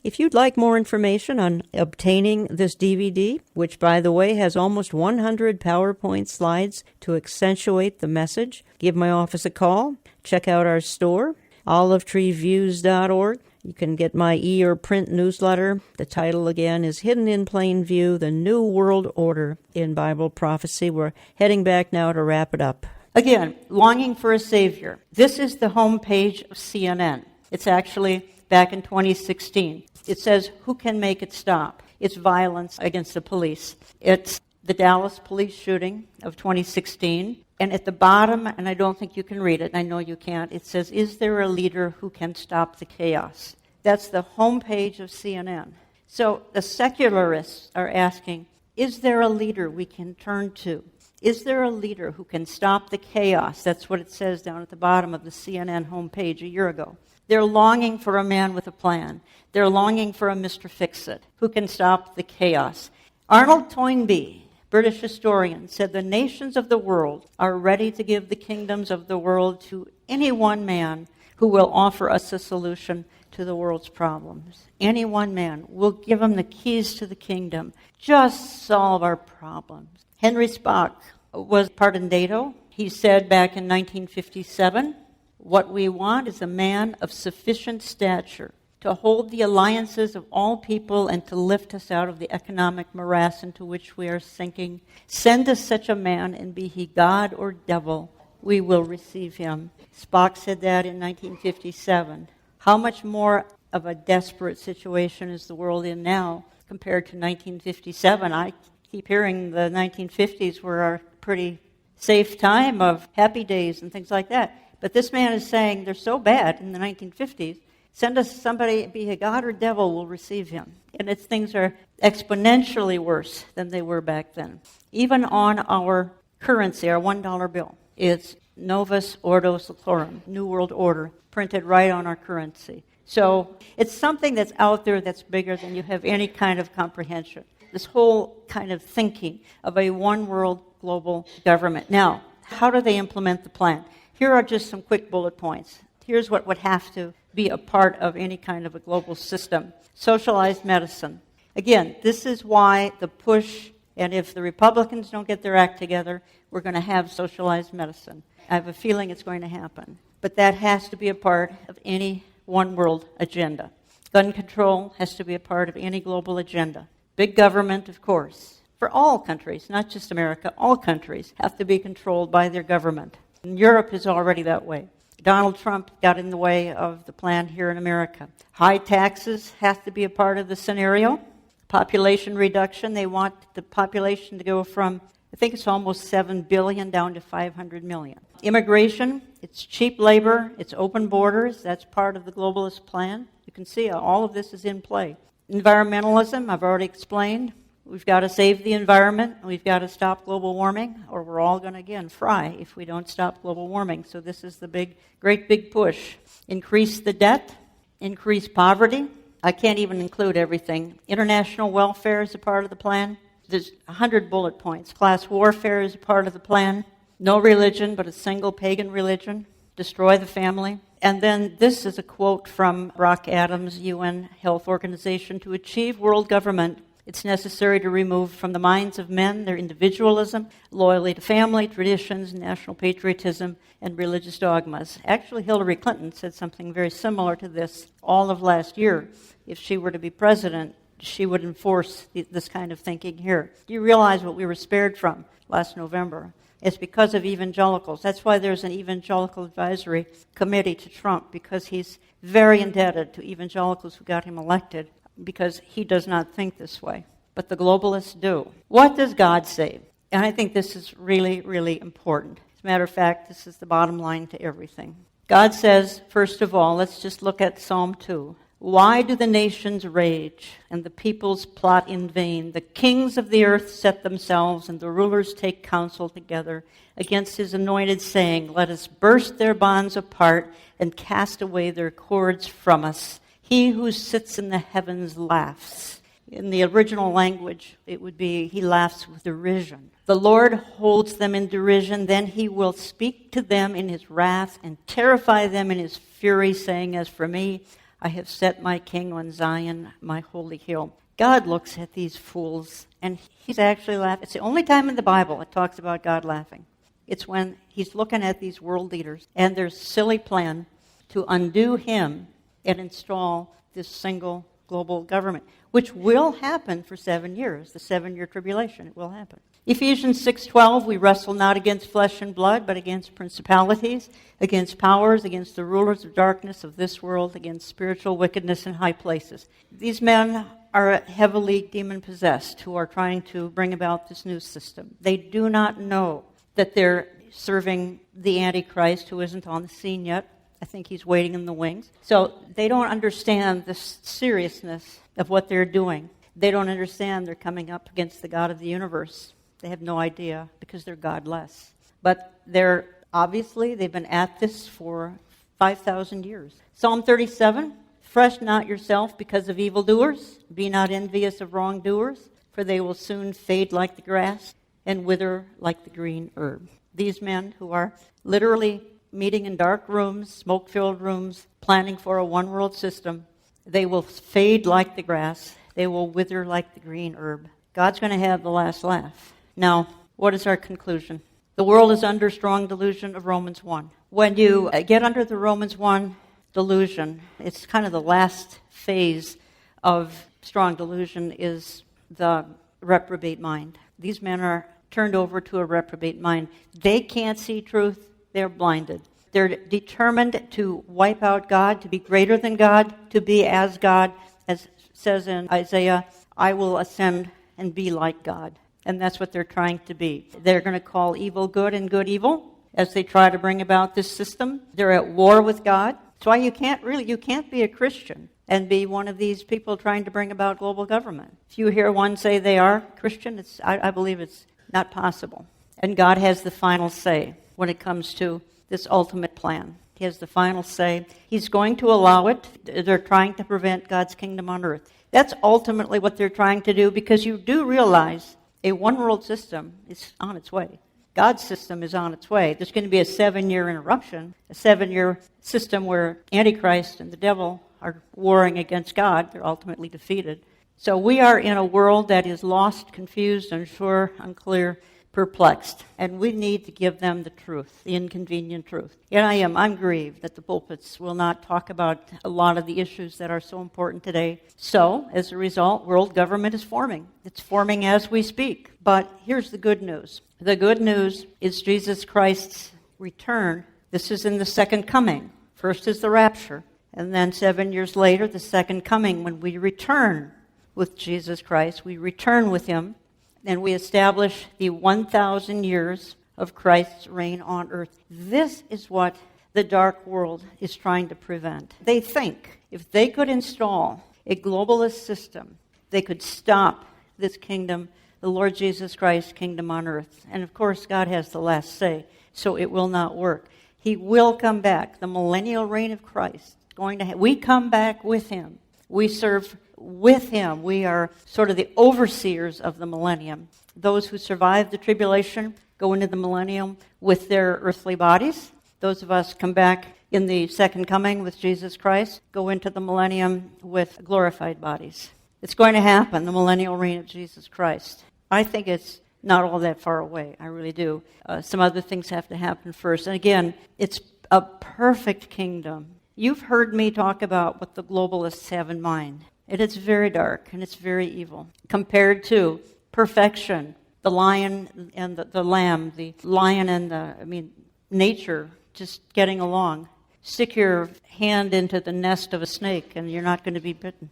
If you'd like more information on obtaining this DVD, which, by the way, has almost 100 PowerPoint slides to accentuate the message, give my office a call. Check out our store, olivetreeviews.org. You can get my or print newsletter. The title again is Hidden in Plain View, The New World Order in Bible Prophecy. We're heading back now to wrap it up. Again, longing for a Savior. This is the homepage of CNN. It's actually back in 2016. It says, who can make it stop? It's violence against the police. It's the Dallas police shooting of 2016. And at the bottom, and I don't think you can read it, and I know you can't, it says, is there a leader who can stop the chaos? That's the homepage of CNN. So the secularists are asking, is there a leader we can turn to? Is there a leader who can stop the chaos? That's what it says down at the bottom of the CNN homepage a year ago. They're longing for a man with a plan. They're longing for a Mr. Fix-It who can stop the chaos. Arnold Toynbee, British historian, said the nations of the world are ready to give the kingdoms of the world to any one man who will offer us a solution to the world's problems. Any one man. We'll give him the keys to the kingdom. Just solve our problems. Henry Spock was part of NATO. He said back in 1957, what we want is a man of sufficient stature to hold the alliances of all people and to lift us out of the economic morass into which we are sinking. Send us such a man, and be he God or devil, we will receive him. Spock said that in 1957. How much more of a desperate situation is the world in now compared to 1957? I keep hearing the 1950s were a pretty safe time of happy days and things like that. But this man is saying they're so bad in the 1950s, send us somebody, be he God or devil, will receive him. And things are exponentially worse than they were back then. Even on our currency, our $1 bill, it's Novus Ordo Seclorum, New World Order, printed right on our currency. So it's something that's out there that's bigger than you have any kind of comprehension. This whole kind of thinking of a one-world global government. Now, how do they implement the plan? Here are just some quick bullet points. Here's what would have to be a part of any kind of a global system. Socialized medicine. Again, this is why the push, and if the Republicans don't get their act together, we're going to have socialized medicine. I have a feeling it's going to happen. But that has to be a part of any one-world agenda. Gun control has to be a part of any global agenda. Big government, of course. For all countries, not just America, all countries have to be controlled by their government. And Europe is already that way. Donald Trump got in the way of the plan here in America. High taxes have to be a part of the scenario. Population reduction, they want the population to go from, I think it's almost 7 billion down to 500 million. Immigration, it's cheap labor, it's open borders, that's part of the globalist plan. You can see all of this is in play. Environmentalism, I've already explained. We've got to save the environment, and we've got to stop global warming, or we're all going to, again, fry if we don't stop global warming. So this is the great big push. Increase the debt, increase poverty. I can't even include everything. International welfare is a part of the plan. There's 100 bullet points. Class warfare is a part of the plan. No religion, but a single pagan religion. Destroy the family. And then this is a quote from Brock Adams, UN Health Organization. To achieve world government, it's necessary to remove from the minds of men their individualism, loyalty to family, traditions, national patriotism, and religious dogmas. Actually, Hillary Clinton said something very similar to this all of last year. If she were to be president, she would enforce this kind of thinking here. Do you realize what we were spared from last November? It's because of evangelicals. That's why there's an evangelical advisory committee to Trump, because he's very indebted to evangelicals who got him elected, because he does not think this way. But the globalists do. What does God say? And I think this is really, really important. As a matter of fact, this is the bottom line to everything. God says, first of all, let's just look at Psalm 2. Why do the nations rage and the peoples plot in vain? The kings of the earth set themselves and the rulers take counsel together against his anointed, saying, let us burst their bonds apart and cast away their cords from us. He who sits in the heavens laughs. In the original language, it would be, he laughs with derision. The Lord holds them in derision, then he will speak to them in his wrath and terrify them in his fury, saying, as for me, I have set my king on Zion, my holy hill. God looks at these fools, and he's actually laughing. It's the only time in the Bible it talks about God laughing. It's when he's looking at these world leaders and their silly plan to undo him and install this single global government, which will happen for 7 years, the 7-year tribulation. It will happen. Ephesians 6:12, we wrestle not against flesh and blood, but against principalities, against powers, against the rulers of darkness of this world, against spiritual wickedness in high places. These men are heavily demon-possessed who are trying to bring about this new system. They do not know that they're serving the Antichrist, who isn't on the scene yet. I think he's waiting in the wings. So they don't understand the seriousness of what they're doing. They don't understand they're coming up against the God of the universe. They have no idea because they're godless. But they've been at this for 5,000 years. Psalm 37, "Fresh not yourself because of evildoers. Be not envious of wrongdoers, for they will soon fade like the grass and wither like the green herb." These men who are literally meeting in dark rooms, smoke-filled rooms, planning for a one-world system, they will fade like the grass. They will wither like the green herb. God's going to have the last laugh. Now, what is our conclusion? The world is under strong delusion of Romans 1. When you get under the Romans 1 delusion, it's kind of the last phase of strong delusion is the reprobate mind. These men are turned over to a reprobate mind. They can't see truth. They're blinded. They're determined to wipe out God, to be greater than God, to be as God. As says in Isaiah, "I will ascend and be like God." And that's what they're trying to be. They're going to call evil good and good evil as they try to bring about this system. They're at war with God. That's why you can't be a Christian and be one of these people trying to bring about global government. If you hear one say they are Christian, I believe it's not possible. And God has the final say when it comes to this ultimate plan. He has the final say. He's going to allow it. They're trying to prevent God's kingdom on earth. That's ultimately what they're trying to do, because you do realize a one-world system is on its way. God's system is on its way. There's going to be a 7-year interruption, a 7-year system where Antichrist and the devil are warring against God. They're ultimately defeated. So we are in a world that is lost, confused, unsure, unclear, perplexed. And we need to give them the truth, the inconvenient truth. And I'm grieved that the pulpits will not talk about a lot of the issues that are so important today. So, as a result, world government is forming. It's forming as we speak. But here's the good news. The good news is Jesus Christ's return. This is in the second coming. First is the rapture. And then 7 years later, the second coming, when we return with Jesus Christ. We return with him. And we establish the 1,000 years of Christ's reign on earth. This is what the dark world is trying to prevent. They think if they could install a globalist system, they could stop this kingdom, the Lord Jesus Christ's kingdom on earth. And of course, God has the last say, so it will not work. He will come back. The millennial reign of Christ is going to we come back with him. We serve with him. We are sort of the overseers of the millennium. Those who survive the tribulation go into the millennium with their earthly bodies. Those of us come back in the second coming with Jesus Christ, go into the millennium with glorified bodies. It's going to happen, the millennial reign of Jesus Christ. I think it's not all that far away. I really do. Some other things have to happen first. And again, it's a perfect kingdom. You've heard me talk about what the globalists have in mind. And it's very dark and it's very evil compared to perfection, the lion and the lamb, the lion and nature just getting along. Stick your hand into the nest of a snake and you're not going to be bitten.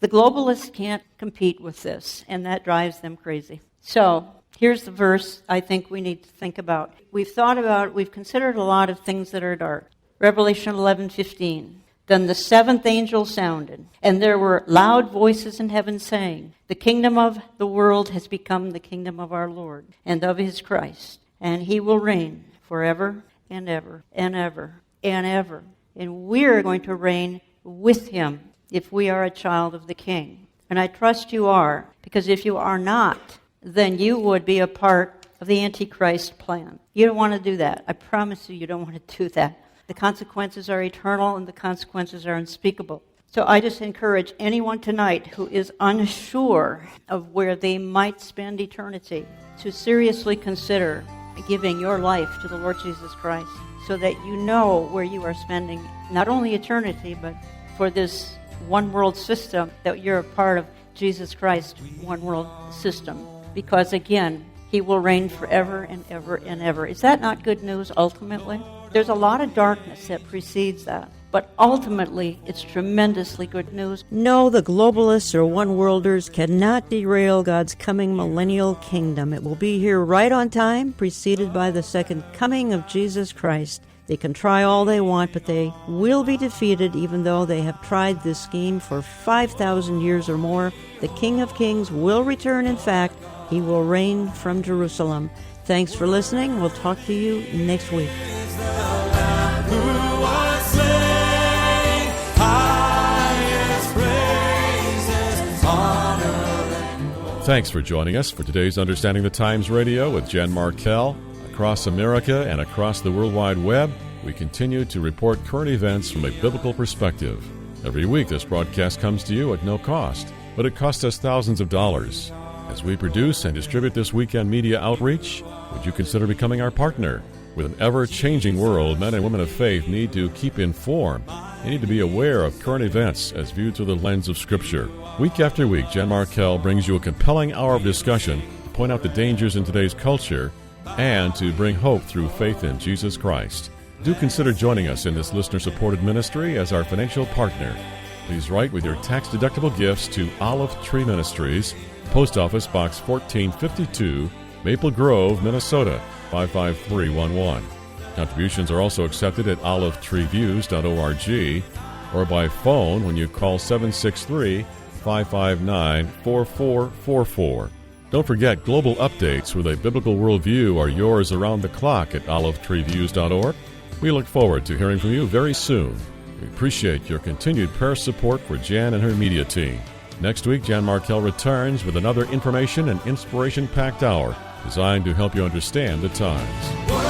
The globalists can't compete with this, and that drives them crazy. So here's the verse I think we need to think about. We've considered a lot of things that are dark. Revelation 11:15. Then the seventh angel sounded, and there were loud voices in heaven saying, "The kingdom of the world has become the kingdom of our Lord and of his Christ, and he will reign forever and ever and ever and ever. And we are going to reign with him if we are a child of the King." And I trust you are, because if you are not, then you would be a part of the Antichrist plan. You don't want to do that. I promise you don't want to do that. The consequences are eternal and the consequences are unspeakable. So I just encourage anyone tonight who is unsure of where they might spend eternity to seriously consider giving your life to the Lord Jesus Christ so that you know where you are spending not only eternity but for this one world system, that you're a part of Jesus Christ one world system. Because again, he will reign forever and ever and ever. Is that not good news ultimately? There's a lot of darkness that precedes that. But ultimately, it's tremendously good news. No, the globalists or one-worlders cannot derail God's coming millennial kingdom. It will be here right on time, preceded by the second coming of Jesus Christ. They can try all they want, but they will be defeated, even though they have tried this scheme for 5,000 years or more. The King of Kings will return. In fact, he will reign from Jerusalem. Thanks for listening. We'll talk to you next week. Thanks for joining us for today's Understanding the Times Radio with Jan Markell. Across America and across the World Wide Web, we continue to report current events from a biblical perspective. Every week, this broadcast comes to you at no cost, but it costs us thousands of dollars. As we produce and distribute this weekend media outreach, would you consider becoming our partner? With an ever-changing world, men and women of faith need to keep informed. They need to be aware of current events as viewed through the lens of Scripture. Week after week, Jan Markell brings you a compelling hour of discussion to point out the dangers in today's culture and to bring hope through faith in Jesus Christ. Do consider joining us in this listener-supported ministry as our financial partner. Please write with your tax-deductible gifts to Olive Tree Ministries, Post Office Box 1452, Maple Grove, Minnesota 55311. Contributions are also accepted at olivetreeviews.org or by phone when you call 763-559-4444. Don't forget, global updates with a biblical worldview are yours around the clock at olivetreeviews.org. We look forward to hearing from you very soon. We appreciate your continued prayer support for Jan and her media team. Next week, Jan Markell returns with another information and inspiration-packed hour designed to help you understand the times.